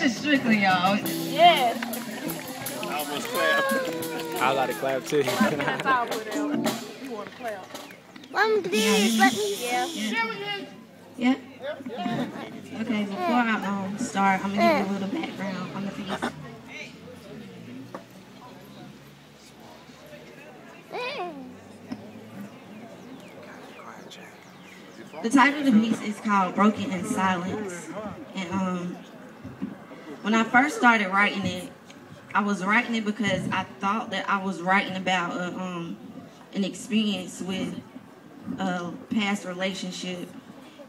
is strictly, y'all. Yeah. I almost clapped. I like to clap too. You want to clap? Mom, please let me. Yeah? Okay, before I start, I'm going to give you a little background on the piece. The title of the piece is called Broken in Silence. And when I first started writing it, I was writing it because I thought that I was writing about an experience with a past relationship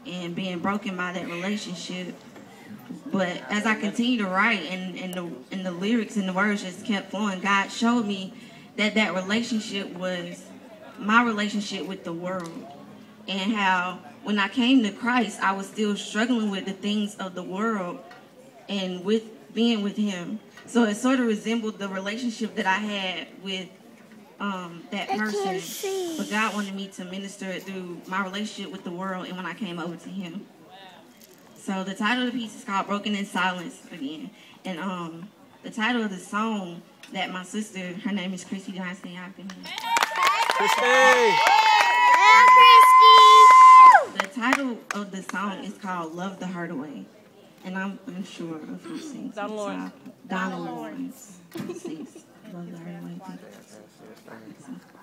and being broken by that relationship. But as I continued to write and the lyrics and the words just kept flowing, God showed me that that relationship was my relationship with the world, and how when I came to Christ, I was still struggling with the things of the world and with being with Him. So it sort of resembled the relationship that I had with that person. But God wanted me to minister it through my relationship with the world and when I came over to Him. So the title of the piece is called Broken in Silence again. And the title of the song that my sister, her name is Christy, do I say y'all can hear? Christy! The title of the song is called Love the Hurt Away. And I'm unsure of who sings it. Donna Lawrence sings Love the Hurt Away.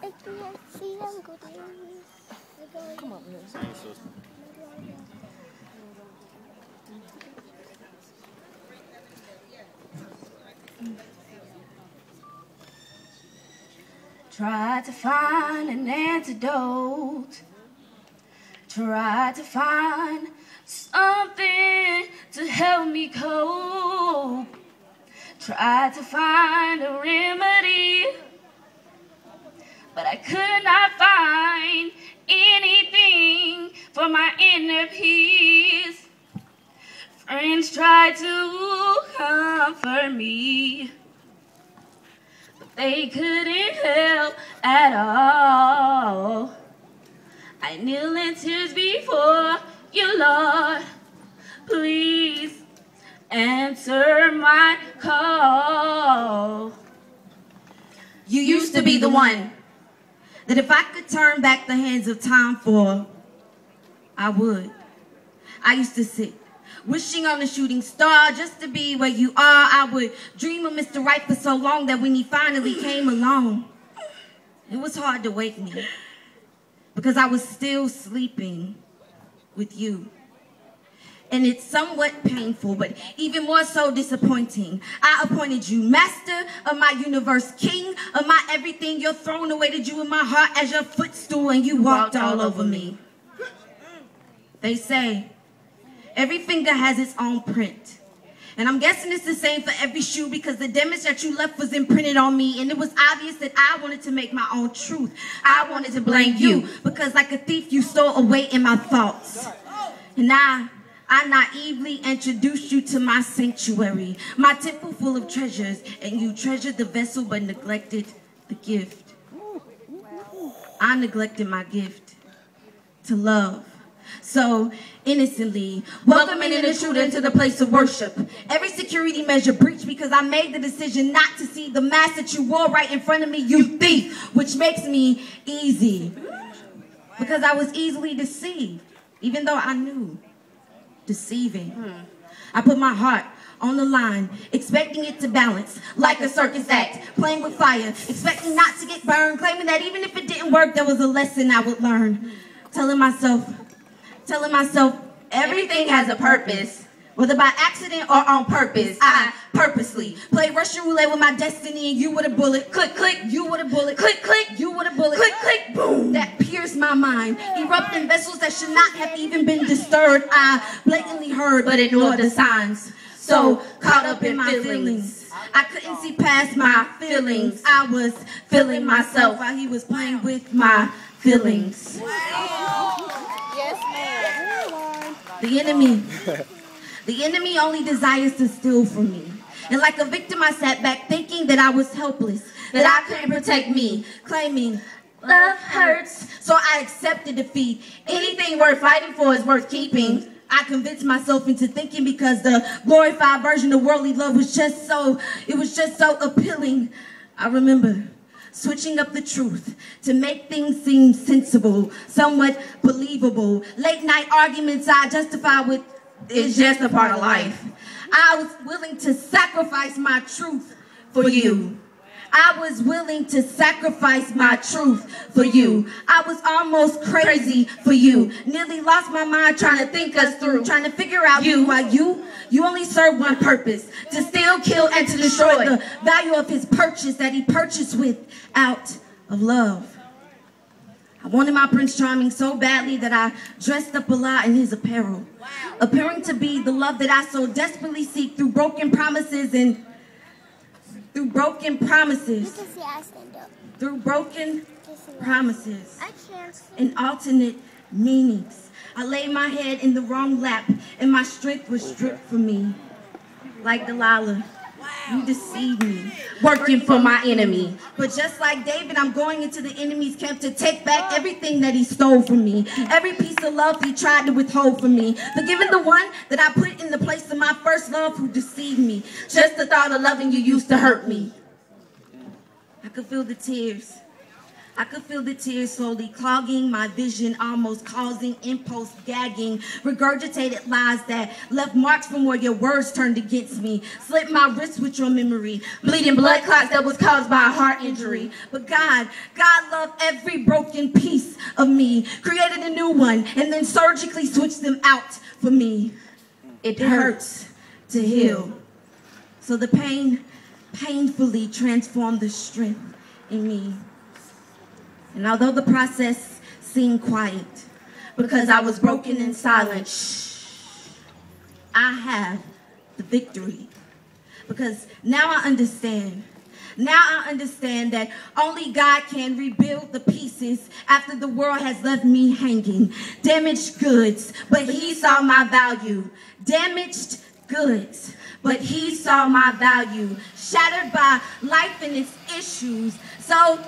I can't see them go Come on, Try to find an antidote. Try to find something to help me cope. Try to find a remedy, but I could not find anything for my inner peace. Friends tried to comfort me, but they couldn't help at all. I kneel in tears before you, Lord. Please answer my call. You used to be the one that if I could turn back the hands of time for, I would. I used to sit wishing on a shooting star just to be where you are. I would dream of Mr. Right for so long that when he finally came along, it was hard to wake me because I was still sleeping with you. And it's somewhat painful, but even more so disappointing. I appointed you master of my universe, king of my everything. Your throne awaited you in my heart as your footstool, and you walked all over me. They say every finger has its own print. And I'm guessing it's the same for every shoe because the damage that you left was imprinted on me. And it was obvious that I wanted to make my own truth. I wanted to blame you because like a thief, you stole away in my thoughts. And I naively introduced you to my sanctuary, my temple full of treasures, and you treasured the vessel but neglected the gift. I neglected my gift to love. So innocently, welcoming an intruder into the place of worship. Every security measure breached because I made the decision not to see the mask that you wore right in front of me, you thief, which makes me easy. Because I was easily deceived, even though I knew. Deceiving. I put my heart on the line, expecting it to balance like a circus act, playing with fire, expecting not to get burned, claiming that even if it didn't work, there was a lesson I would learn. Telling myself, everything has a purpose. Whether by accident or on purpose, I purposely played Russian roulette with my destiny and you with a bullet. Click, click, you with a bullet. Click, click, you with a bullet. Click, click, boom. That pierced my mind. Erupting vessels that should not have even been disturbed. I blatantly heard but ignored the signs. So caught up in my feelings, I couldn't see past my feelings. I was feeling myself while he was playing with my feelings. Yes, ma'am. The enemy only desires to steal from me. And like a victim, I sat back thinking that I was helpless, that I couldn't protect me, claiming love hurts. So I accepted defeat. Anything worth fighting for is worth keeping. I convinced myself into thinking because the glorified version of worldly love was just so appealing. I remember switching up the truth to make things seem sensible, somewhat believable. Late night arguments I justify with, it's just a part of life. I was willing to sacrifice my truth for you. I was willing to sacrifice my truth for you. I was almost crazy for you. Nearly lost my mind trying to think us through, trying to figure out why you only serve one purpose, to steal, kill, and to destroy the value of his purchase that he purchased with out of love. I wanted my Prince Charming so badly that I dressed up a lot in his apparel, appearing to be the love that I so desperately seek through broken promises and through broken promises and alternate meanings. I laid my head in the wrong lap and my strength was stripped from me. Like Delilah, you deceived me, working for my enemy. But just like David, I'm going into the enemy's camp to take back everything that he stole from me. Every piece of love he tried to withhold from me. Forgiving the one that I put in the place of my first love who deceived me. Just the thought of loving you used to hurt me. I could feel the tears. I could feel the tears slowly clogging my vision, almost causing impulse gagging, regurgitated lies that left marks from where your words turned against me, slit my wrist with your memory, bleeding blood clots that was caused by a heart injury. But God loved every broken piece of me, created a new one, and then surgically switched them out for me. It hurts to heal. So the pain painfully transformed the strength in me. And although the process seemed quiet, because I was broken and silent, I have the victory. Because now I understand. Now I understand that only God can rebuild the pieces after the world has left me hanging. Damaged goods, but he saw my value. Damaged goods, but he saw my value. Shattered by life and its issues. So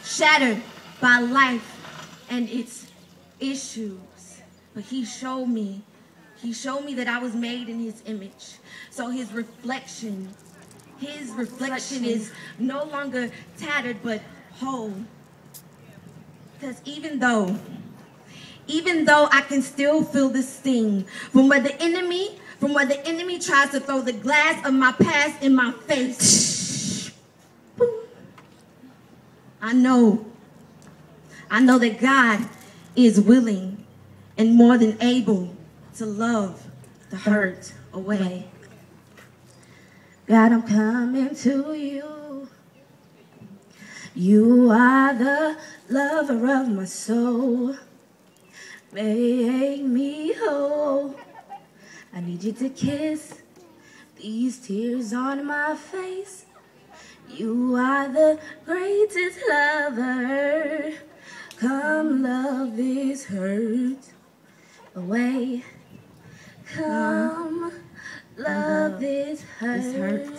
shattered by life and its issues. But he showed me that I was made in his image. So his reflection is no longer tattered but whole. Because even though I can still feel the sting from where the enemy tries to throw the glass of my past in my face, I know that God is willing and more than able to love the hurt away. God, I'm coming to you. You are the lover of my soul. Make me whole. I need you to kiss these tears on my face. You are the greatest lover. Come love this hurt away. Come love this hurt